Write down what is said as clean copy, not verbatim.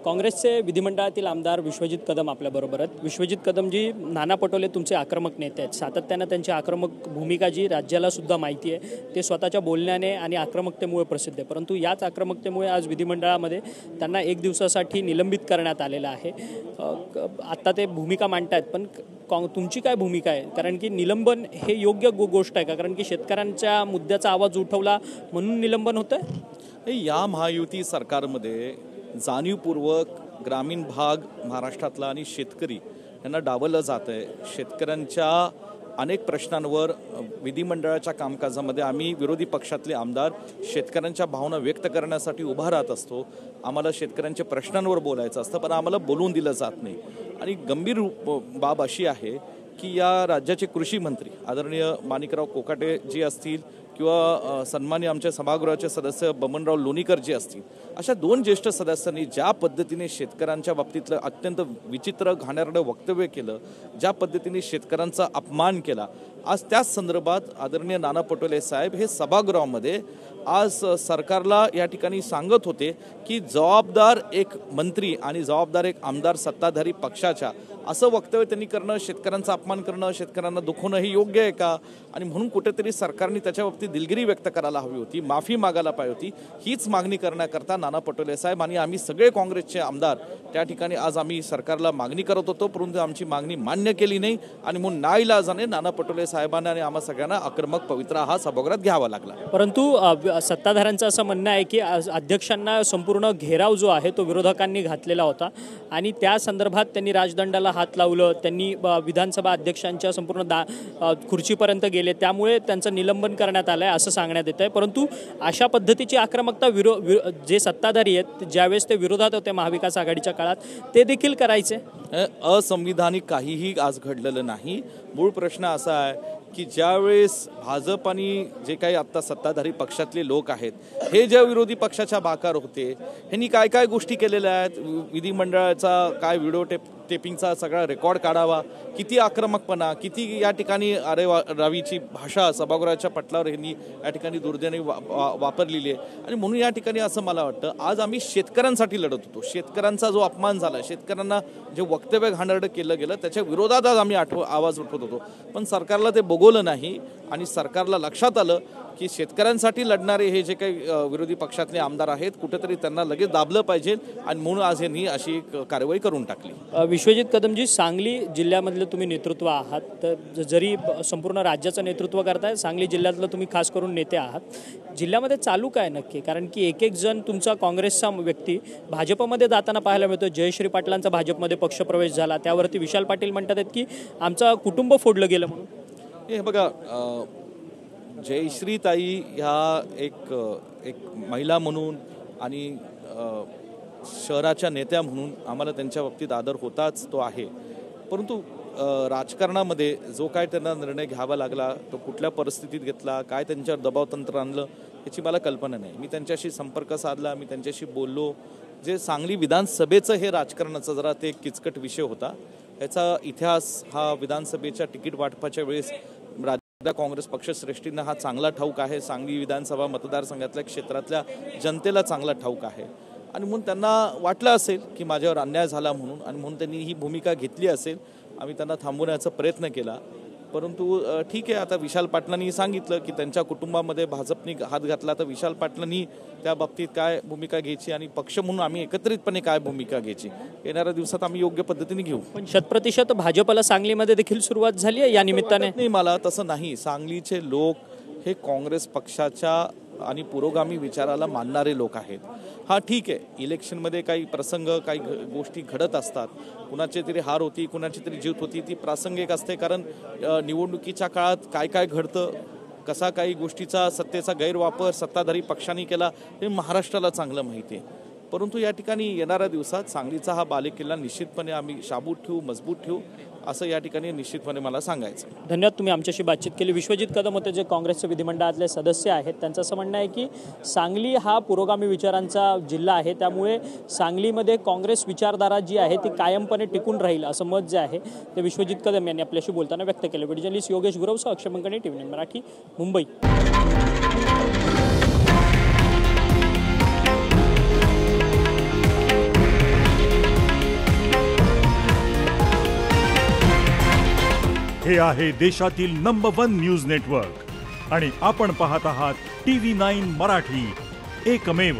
काँग्रेसचे विधिमंडळातील आमदार विश्वजित कदम आपल्याबरोबर आहेत। विश्वजित कदमजी, नाना पटोले तुमचे आक्रमक नेते आहेत। सातत्याने त्यांची आक्रमक भूमिका जी राज्याला सुद्धा माहिती आहे, ते स्वतःच्या बोलण्याने आणि आक्रमकतेमुळे प्रसिद्ध आहे। परंतु याच आक्रमकतेमुळे आज विधिमंडळामध्ये त्यांना एक दिवसासाठी निलंबित करण्यात आलेलं आहे। आता ते भूमिका मांडतायत, पण तुमची काय भूमिका आहे? कारण की निलंबन हे योग्य गोष्ट आहे का? कारण की शेतकऱ्यांच्या मुद्द्याचा आवाज उठवला म्हणून निलंबन होतंय? या महायुती सरकारमध्ये जाणीवपूर्वक ग्रामीण भाग महाराष्ट्रातला आणि शेतकरी यांना डावललं जातं आहे। शेतकऱ्यांच्या अनेक प्रश्नांवर विधिमंडळाच्या कामकाजामध्ये आम्ही विरोधी पक्षातले आमदार शेतकऱ्यांच्या भावना व्यक्त करण्यासाठी उभा राहत असतो। आम्हाला शेतकऱ्यांच्या प्रश्नांवर बोलायचं असतं, पण आम्हाला बोलून दिलं जात नाही। आणि गंभीर बाब अशी आहे की या राज्याचे कृषी मंत्री आदरणीय माणिकराव कोकाटे जी असतील किंवा सन्माननीय आमच्या सभागृहाचे सदस्य बबनराव लोणीकर जे असतील, अशा दोन ज्येष्ठ सदस्यांनी ज्या पद्धतीने शेतकऱ्यांच्या बाबतीतलं अत्यंत विचित्र घाणेरडं वक्तव्य केलं, ज्या पद्धतीने शेतकऱ्यांचा अपमान केला, आज त्याच संदर्भात आदरणीय नाना पटोले साहेब हे सभागृहामध्ये आज सरकारला या ठिकाणी सांगत होते की जबाबदार एक मंत्री आणि जबाबदार एक आमदार सत्ताधारी पक्षाच्या असं वक्तव्य त्यांनी करणं, शेतकऱ्यांचा अपमान करणं, शेतकऱ्यांना दुखवणं हे योग्य आहे का? आणि म्हणून कुठेतरी सरकारने त्याच्या बाबतीत दिलगिरी व्यक्त करायला हवी होती, माफी मागायला पाहिजे होती। हीच मागणी करण्याकरता नाना पटोले साहेब आणि आम्ही सगळे काँग्रेसचे आमदार त्या ठिकाणी आज आम्ही सरकारला मागणी करत होतो, परंतु आमची मागणी मान्य केली नाही आणि म्हणून नाईलाजाने नाना पटोले साहेबांना आणि आम्हा सगळ्यांना आक्रमक पवित्रा हा सभागृहात घ्यावा लागला। परंतु सत्ताधाऱ्यांचं असं म्हणणं आहे की अध्यक्षांना संपूर्ण घेराव जो आहे तो विरोधकांनी घातलेला होता आणि त्या संदर्भात त्यांनी राजदंडाला हात लावलं, त्यांनी विधानसभा अध्यक्षांच्या संपूर्ण खुर्चीपर्यंत गेले, त्यामुळे त्यांचं निलंबन करण्यात आलं आहे असं सांगण्यात येत आहे। परंतु अशा पद्धतीची आक्रमकता जे सत्ताधारी आहेत ज्यावेळेस ते विरोधात होते महाविकास आघाडीच्या काळात, ते देखील करायचे। असंविधानिक काहीही आज घडलेलं नाही। मूळ प्रश्न असा आहे की ज्यावेळेस भाजप आणि जे काही आता सत्ताधारी पक्षातले लोक आहेत हे ज्या विरोधी पक्षाच्या बाकार होते, ह्यांनी काय काय गोष्टी केलेल्या आहेत, विधिमंडळाचा काय व्हिडिओ टेपिंगचा सगळा रेकॉर्ड काढावा, किती आक्रमकपणा, किती या ठिकाणी अरे रावीची भाषा सभागृहाच्या पटलावर ह्यांनी या ठिकाणी दुर्दैवी वापरलेली आहे। आणि म्हणून या ठिकाणी असं मला वाटतं आज आम्ही शेतकऱ्यांसाठी लढत होतो। शेतकऱ्यांचा जो अपमान झाला, शेतकऱ्यांना जे वक्तव्य घाणेरडं केलं गेलं त्याच्या विरोधात आज आम्ही आवाज उठवत होतो, पण सरकारला ते बघवलं नाही आणि सरकारला लक्षात आलं की शेतकऱ्यांसाठी लढणारे हे जे काही विरोधी पक्षातले आमदार आहेत कुठेतरी त्यांना लगेच दाबलं पाहिजे आणि म्हणून आज यांनी अशी कारवाई करून टाकली। विश्वजित कदमजी, सांगली जिल्ह्यामधलं तुम्ही नेतृत्व आहात, तर जरी संपूर्ण राज्याचं नेतृत्व करताय, सांगली जिल्ह्यातलं तुम्ही खास करून नेते आहात, जिल्ह्यामध्ये चालू काय नक्की? कारण की एक एक जण तुमचा काँग्रेसचा व्यक्ती भाजपमध्ये जाताना पाहायला मिळतो। जयश्री पाटलांचा भाजपमध्ये पक्षप्रवेश झाला, त्यावरती विशाल पाटील म्हणतात आहेत की आमचं कुटुंब फोडलं गेलं म्हणून। हे बघा, जयश्री ताई ह्या एक महिला म्हणून आणि शहराच्या नेत्या म्हणून आम्हाला त्यांच्या बाबतीत आदर होताच, तो आहे। परंतु राजकारणामध्ये जो काय त्यांना निर्णय घ्यावा लागला तो कुठल्या परिस्थितीत घेतला, काय त्यांच्यावर दबाव तंत्र आणलं याची मला कल्पना नाही। मी त्यांच्याशी संपर्क साधला, मी त्यांच्याशी बोललो। जे सांगली विधानसभेचं हे राजकारणाचा जरा ते किचकट विषय होता, याचा इतिहास हा विधानसभेच्या तिकीट वाटपाच्या वेळेस काँग्रेस पक्षश्रेष्ठींना हा चांगला ठाऊक आहे। सांगली विधानसभा मतदारसंघातल्या क्षेत्रातल्या जनतेला चांगला ठाऊक आहे आणि म्हणून त्यांना वाटलं असेल की माझ्यावर अन्याय झाला म्हणून, आणि म्हणून त्यांनी ही भूमिका घेतली असेल। आम्ही त्यांना थांबवण्याचा प्रयत्न केला, परंतु ठीक आहे, आता विशाल पाटलांनी सांगितलं की त्यांच्या कुटुंबामध्ये भाजपने हात घातला, तर विशाल पाटलांनी त्या बाबतीत काय भूमिका घ्यायची आणि पक्ष म्हणून आम्ही एकत्रितपणे काय भूमिका घ्यायची येणाऱ्या दिवसात आम्ही योग्य पद्धतीने घेऊ। पण 100% भाजपला सांगलीमध्ये देखील सुरुवात झाली आहे या निमित्ताने? नाही, मला तसं नाही। सांगलीचे लोक हे काँग्रेस पक्षाच्या आणि पुरोगामी विचाराला मानणारे लोक आहेत। हा ठीक आहे, इलेक्शनमध्ये काही प्रसंग काही गोष्टी घडत असतात, कुणाची तरी हार होती, कुणाची तरी जीत होती, ती प्रासंगिक असते। कारण निवडणुकीच्या काळात काय काय घडतं, कसा काही गोष्टीचा सत्तेचा गैरवापर सत्ताधारी पक्षांनी केला हे महाराष्ट्राला चांगलं माहिती आहे। परंतु या ठिकाणी येणाऱ्या दिवसात सांगलीचा हा बालेकिल्ला निश्चितपणे आम्ही शाबूत ठेवू, मजबूत ठेवू, असं या ठिकाणी निश्चितपणे मला सांगायचं। धन्यवाद, तुम्ही आमच्याशी बातचीत केली। विश्वजित कदम होते, जे काँग्रेसचे विधिमंडळातले सदस्य आहेत। त्यांचं असं म्हणणं आहे की सांगली हा पुरोगामी विचारांचा जिल्हा आहे, त्यामुळे सांगलीमध्ये काँग्रेस विचारधारा जी आहे ती कायमपणे टिकून राहील असं मत जे आहे ते विश्वजित कदम यांनी आपल्याशी बोलताना व्यक्त केलं। व्हिडिओ जर्नलिस्ट योगेश गुरवसह अक्षय मंकणे, TV9 मराठी, मुंबई। हे आहे देशातील नंबर 1 न्यूज नेटवर्क आणि आपण पाहत आहात TV9 मराठी, एकमेव.